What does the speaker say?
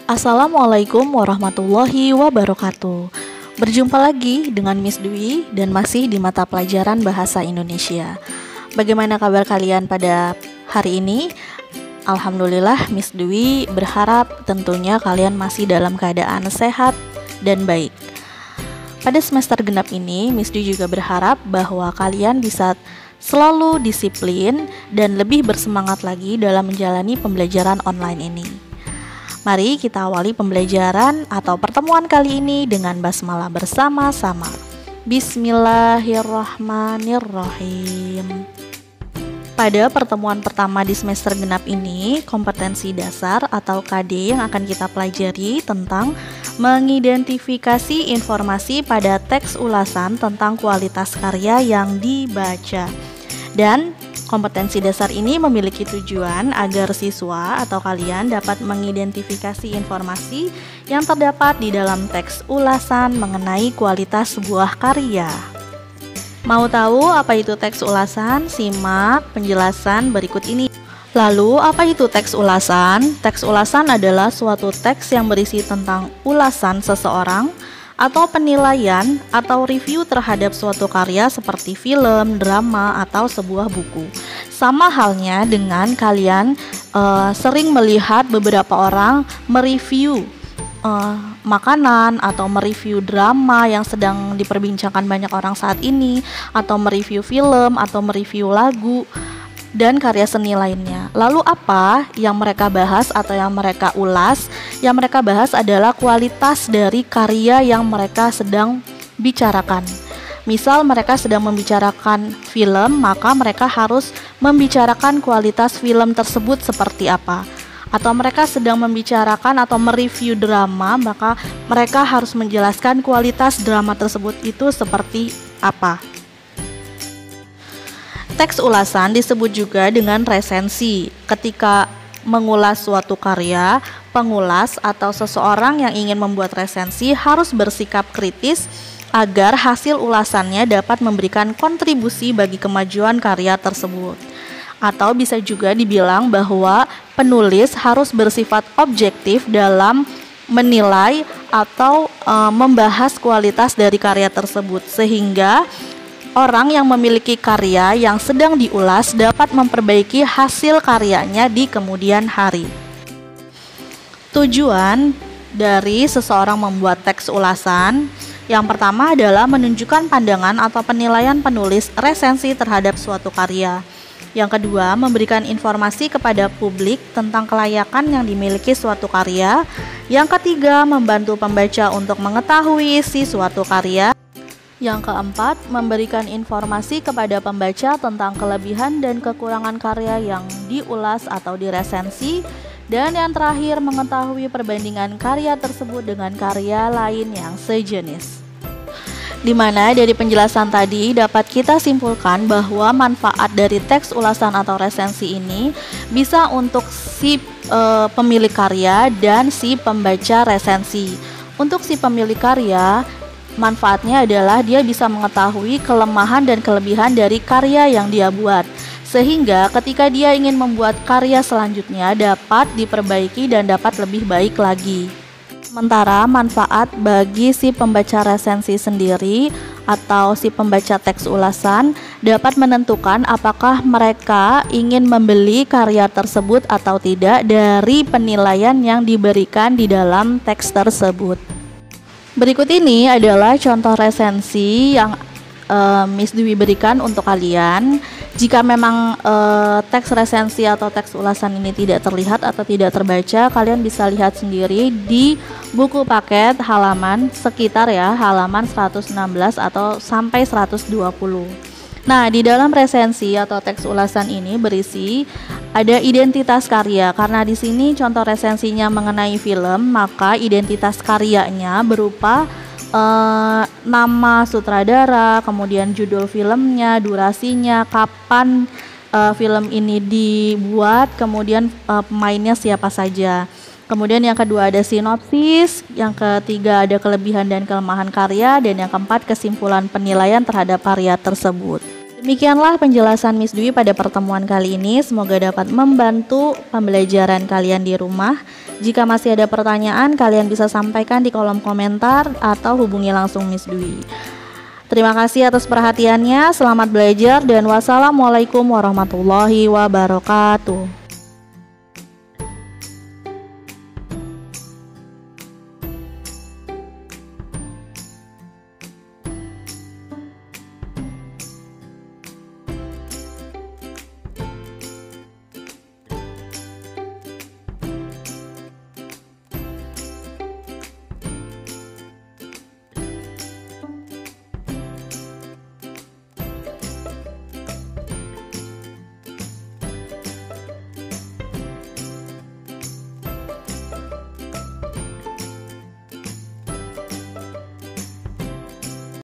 Assalamualaikum warahmatullahi wabarakatuh. Berjumpa lagi dengan Miss Dwi dan masih di mata pelajaran Bahasa Indonesia. Bagaimana kabar kalian pada hari ini? Alhamdulillah, Miss Dwi berharap tentunya kalian masih dalam keadaan sehat dan baik. Pada semester genap ini, Miss Dwi juga berharap bahwa kalian bisa selalu disiplin dan lebih bersemangat lagi dalam menjalani pembelajaran online ini. Mari kita awali pembelajaran atau pertemuan kali ini dengan basmalah bersama-sama. Bismillahirrahmanirrahim. Pada pertemuan pertama di semester genap ini, kompetensi dasar atau KD yang akan kita pelajari tentang mengidentifikasi informasi pada teks ulasan tentang kualitas karya yang dibaca. Dan kompetensi dasar ini memiliki tujuan agar siswa atau kalian dapat mengidentifikasi informasi yang terdapat di dalam teks ulasan mengenai kualitas sebuah karya. Mau tahu apa itu teks ulasan? Simak penjelasan berikut ini. Lalu, apa itu teks ulasan? Teks ulasan adalah suatu teks yang berisi tentang ulasan seseorang atau penilaian atau review terhadap suatu karya seperti film, drama, atau sebuah buku. Sama halnya dengan kalian sering melihat beberapa orang mereview makanan atau mereview drama yang sedang diperbincangkan banyak orang saat ini, atau mereview film atau mereview lagu dan karya seni lainnya. Lalu apa yang mereka bahas atau yang mereka ulas? Yang mereka bahas adalah kualitas dari karya yang mereka sedang bicarakan. Misal mereka sedang membicarakan film, maka mereka harus membicarakan kualitas film tersebut seperti apa. Atau mereka sedang membicarakan atau mereview drama, maka mereka harus menjelaskan kualitas drama tersebut itu seperti apa. Teks ulasan disebut juga dengan resensi. Ketika mengulas suatu karya, pengulas atau seseorang yang ingin membuat resensi harus bersikap kritis agar hasil ulasannya dapat memberikan kontribusi bagi kemajuan karya tersebut. Atau bisa juga dibilang bahwa penulis harus bersifat objektif dalam menilai atau membahas kualitas dari karya tersebut, sehingga orang yang memiliki karya yang sedang diulas dapat memperbaiki hasil karyanya di kemudian hari. Tujuan dari seseorang membuat teks ulasan yang pertama adalah menunjukkan pandangan atau penilaian penulis resensi terhadap suatu karya. Yang kedua, memberikan informasi kepada publik tentang kelayakan yang dimiliki suatu karya. Yang ketiga, membantu pembaca untuk mengetahui isi suatu karya. Yang keempat, memberikan informasi kepada pembaca tentang kelebihan dan kekurangan karya yang diulas atau diresensi. Dan yang terakhir, mengetahui perbandingan karya tersebut dengan karya lain yang sejenis. Di mana dari penjelasan tadi dapat kita simpulkan bahwa manfaat dari teks ulasan atau resensi ini bisa untuk si pemilik karya dan si pembaca resensi. Untuk si pemilik karya, manfaatnya adalah dia bisa mengetahui kelemahan dan kelebihan dari karya yang dia buat, sehingga ketika dia ingin membuat karya selanjutnya dapat diperbaiki dan dapat lebih baik lagi. Sementara manfaat bagi si pembaca resensi sendiri atau si pembaca teks ulasan dapat menentukan apakah mereka ingin membeli karya tersebut atau tidak dari penilaian yang diberikan di dalam teks tersebut. Berikut ini adalah contoh resensi yang Miss Dwi berikan untuk kalian. Jika memang teks resensi atau teks ulasan ini tidak terlihat atau tidak terbaca, kalian bisa lihat sendiri di buku paket halaman sekitar halaman 116 atau sampai 120. Nah, di dalam resensi atau teks ulasan ini berisi ada identitas karya. Karena di sini contoh resensinya mengenai film, maka identitas karyanya berupa nama sutradara, kemudian judul filmnya, durasinya, kapan film ini dibuat, kemudian pemainnya siapa saja. Kemudian yang kedua ada sinopsis, yang ketiga ada kelebihan dan kelemahan karya, dan yang keempat kesimpulan penilaian terhadap karya tersebut. Demikianlah penjelasan Miss Dwi pada pertemuan kali ini. Semoga dapat membantu pembelajaran kalian di rumah. Jika masih ada pertanyaan, kalian bisa sampaikan di kolom komentar atau hubungi langsung Miss Dwi. Terima kasih atas perhatiannya. Selamat belajar dan wassalamualaikum warahmatullahi wabarakatuh.